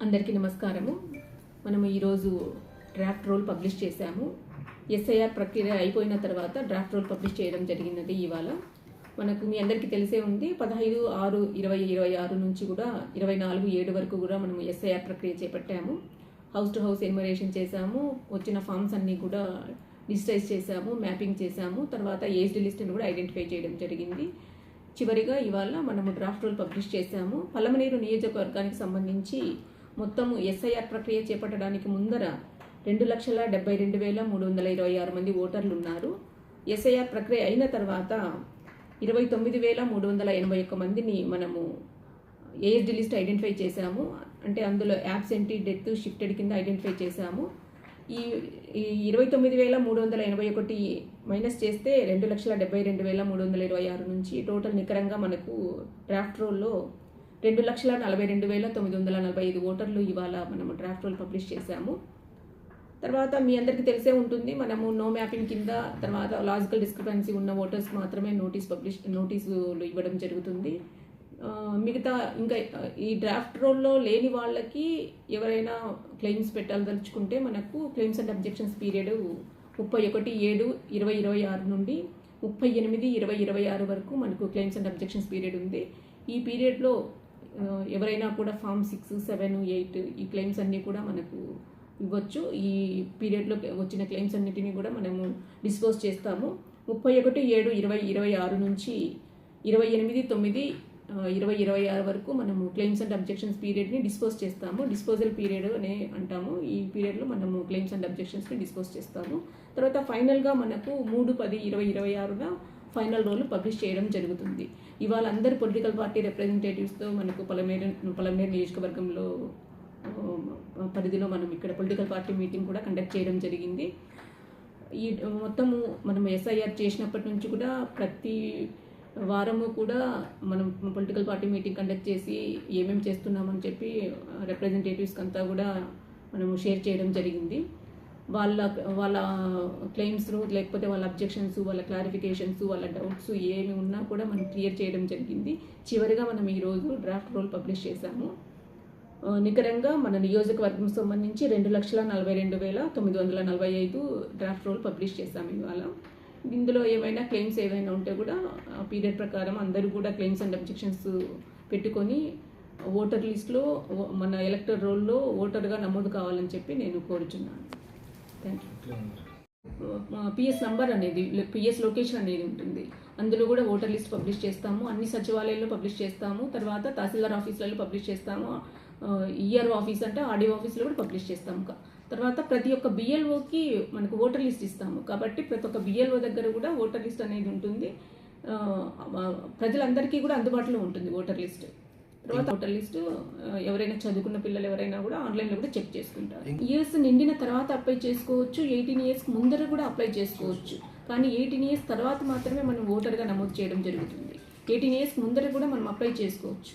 అందరికీ నమస్కారము. మనము ఈరోజు డ్రాఫ్ట్ రోల్ పబ్లిష్ చేశాము. ఎస్ఐఆర్ ప్రక్రియ అయిపోయిన తర్వాత డ్రాఫ్ట్ రోల్ పబ్లిష్ చేయడం జరిగినది. ఇవాళ మనకు మీ అందరికీ తెలిసే ఉంది, 15/6/2026 నుంచి కూడా 24/7 వరకు కూడా మనము ఎస్ఐఆర్ ప్రక్రియ చేపట్టాము. హౌస్ టు హౌస్ ఎన్యుమరేషన్ చేశాము. వచ్చిన ఫామ్స్ అన్నీ కూడా డిజిటైజ్ చేశాము, మ్యాపింగ్ చేశాము. తర్వాత ఏజ్డ్ లిస్ట్ని కూడా ఐడెంటిఫై చేయడం జరిగింది. చివరిగా ఇవాళ మనము డ్రాఫ్ట్ రోల్ పబ్లిష్ చేశాము. పలమనేరు నియోజకవర్గానికి సంబంధించి మొత్తము ఎస్ఐఆర్ ప్రక్రియ చేపట్టడానికి ముందర 2,72,326 మంది ఓటర్లు ఉన్నారు. ఎస్ఐఆర్ ప్రక్రియ అయిన తర్వాత 29,381 మందిని మనము ఏజ్డ్ లిస్ట్ ఐడెంటిఫై చేశాము. అంటే అందులో యాబ్సెంటీ, డెత్, షిఫ్టెడ్ కింద ఐడెంటిఫై చేశాము. ఈ 29,381 మైనస్ చేస్తే 2,72,326 నుంచి టోటల్ నికరంగా మనకు డ్రాఫ్ట్ రోల్లో 2,42,945 ఓటర్లు ఇవాళ మనము డ్రాఫ్ట్ రోల్ పబ్లిష్ చేశాము. తర్వాత మీ అందరికీ తెలిసే ఉంటుంది, మనము నో మ్యాపింగ్ కింద తర్వాత లాజికల్ డిస్క్రిపెన్సీ ఉన్న ఓటర్స్ మాత్రమే నోటీసులు ఇవ్వడం జరుగుతుంది. మిగతా ఇంకా ఈ డ్రాఫ్ట్ రోల్లో లేని వాళ్ళకి ఎవరైనా క్లెయిమ్స్ పెట్టాలదలుచుకుంటే మనకు క్లెయిమ్స్ అండ్ అబ్జెక్షన్స్ పీరియడ్ 31/7/2026 నుండి 38/2026 వరకు మనకు క్లెయిమ్స్ అండ్ అబ్జెక్షన్స్ పీరియడ్ ఉంది. ఈ పీరియడ్లో ఎవరైనా కూడా ఫామ్ 6, 7, 8 ఈ క్లెయిమ్స్ అన్నీ కూడా మనకు ఇవ్వచ్చు. ఈ పీరియడ్లో వచ్చిన క్లెయిమ్స్ అన్నిటినీ కూడా మనము డిస్పోజ్ చేస్తాము. 31/7/2026 నుంచి 28/9/2026 వరకు మనము క్లెయిమ్స్ అండ్ అబ్జెక్షన్స్ పీరియడ్ని డిస్పోజ్ చేస్తాము. డిస్పోజల్ పీరియడ్ అనే అంటాము. ఈ పీరియడ్లో మనము క్లెయిమ్స్ అండ్ అబ్జెక్షన్స్ని డిస్పోజ్ చేస్తాము. తర్వాత ఫైనల్గా మనకు 3/10/2026న ఫైనల్ రోల్ పబ్లిష్ చేయడం జరుగుతుంది. ఇవాళ అందరు పొలిటికల్ పార్టీ రిప్రజెంటేటివ్స్తో మనకు పలమనేరు నియోజకవర్గంలో పరిధిలో మనం ఇక్కడ పొలిటికల్ పార్టీ మీటింగ్ కూడా కండక్ట్ చేయడం జరిగింది. ఈ మొత్తము మనం ఎస్ఐఆర్ చేసినప్పటి నుంచి కూడా ప్రతి వారము కూడా మనం పొలిటికల్ పార్టీ మీటింగ్ కండక్ట్ చేసి ఏమేమి చేస్తున్నామని చెప్పి రిప్రజెంటేటివ్స్కి అంతా కూడా మనము షేర్ చేయడం జరిగింది. వాళ్ళ క్లెయిమ్స్ లేకపోతే వాళ్ళ అబ్జెక్షన్స్, వాళ్ళ క్లారిఫికేషన్స్, వాళ్ళ డౌట్స్ ఏమి ఉన్నా కూడా మనం క్లియర్ చేయడం జరిగింది. చివరిగా మనం ఈరోజు డ్రాఫ్ట్ రోల్ పబ్లిష్ చేశాము. నికరంగా మన నియోజకవర్గం సంబంధించి 2,42,945 డ్రాఫ్ట్ రోల్ పబ్లిష్ చేశాము ఇవాళ. ఇందులో ఏమైనా క్లెయిమ్స్ ఏవైనా ఉంటే కూడా పీరియడ్ ప్రకారం అందరూ కూడా క్లెయిమ్స్ అండ్ అబ్జెక్షన్స్ పెట్టుకొని ఓటర్ లిస్ట్లో మన ఎలక్టర్ రోల్లో ఓటర్గా నమోదు కావాలని చెప్పి నేను కోరుచున్నాను. Thank you. పిఎస్ నంబర్ అనేది, పిఎస్ లొకేషన్ అనేది ఉంటుంది. అందులో కూడా ఓటర్ లిస్ట్ పబ్లిష్ చేస్తాము. అన్ని సచివాలయాల్లో పబ్లిష్ చేస్తాము. తర్వాత తహసీల్దార్ ఆఫీసులలో పబ్లిష్ చేస్తాము. ఈఆర్ఓ ఆఫీస్ అంటే ఆర్డీఓ ఆఫీస్లో కూడా పబ్లిష్ చేస్తాము. తర్వాత ప్రతి ఒక్క బిఎల్ఓకి మనకు ఓటర్ లిస్ట్ ఇస్తాము. కాబట్టి ప్రతి ఒక్క బిఎల్ఓ దగ్గర కూడా ఓటర్ లిస్ట్ అనేది ఉంటుంది. ప్రజలందరికీ కూడా అందుబాటులో ఉంటుంది ఓటర్ లిస్ట్. తర్వాత ఓటర్ లిస్టు ఎవరైనా చదువుకున్న పిల్లలు ఎవరైనా కూడా ఆన్లైన్లో కూడా చెక్ చేసుకుంటారు. ఇయర్స్ నిండిన తర్వాత అప్లై చేసుకోవచ్చు, 18 ఇయర్స్ ముందర కూడా అప్లై చేసుకోవచ్చు. కానీ 18 ఇయర్స్ తర్వాత మాత్రమే మనం ఓటర్గా నమోదు చేయడం జరుగుతుంది. 18 ఇయర్స్ ముందర కూడా మనం అప్లై చేసుకోవచ్చు.